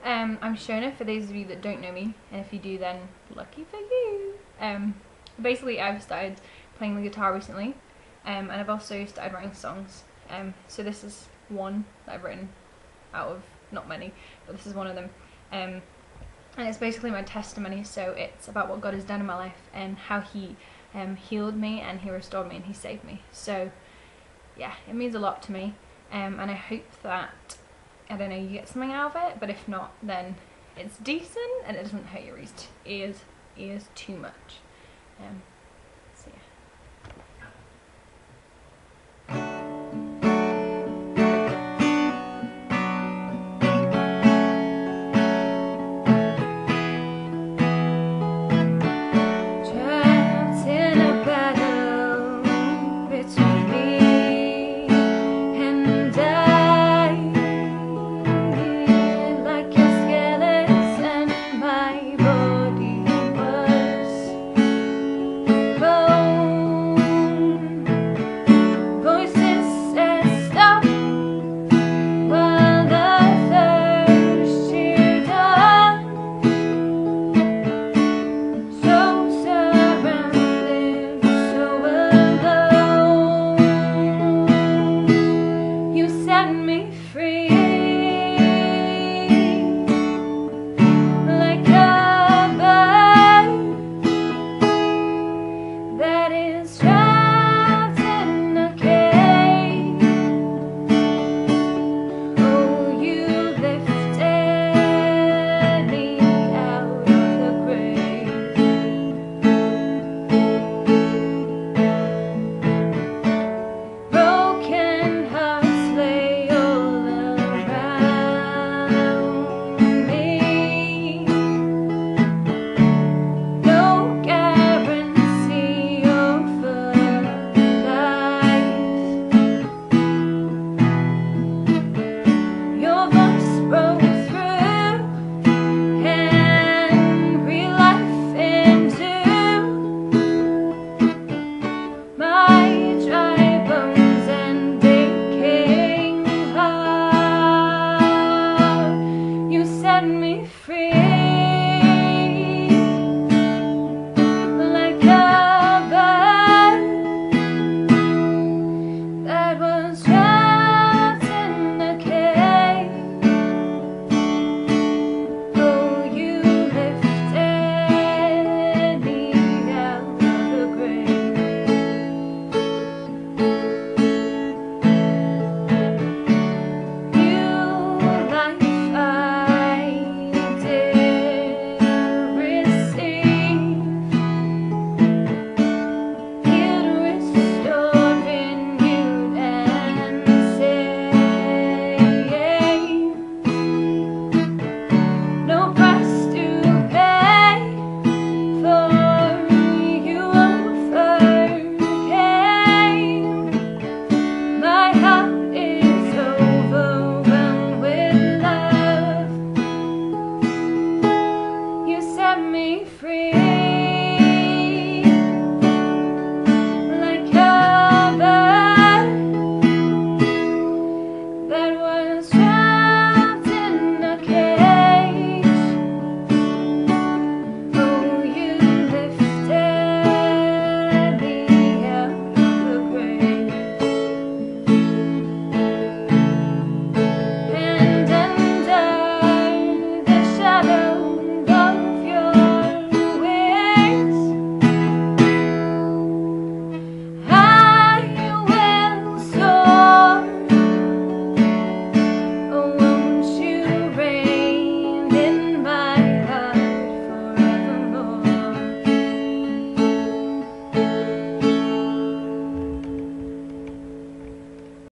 I'm Shona for those of you that don't know me, and if you do then lucky for you. Basically I've started playing the guitar recently, and I've also started writing songs. So this is one that I've written out of not many, but this is one of them. And it's basically my testimony, so it's about what God has done in my life and how He healed me and He restored me and He saved me. So yeah, it means a lot to me, and I hope that, I don't know, you get something out of it, but if not, then it's decent and it doesn't hurt your ears too much.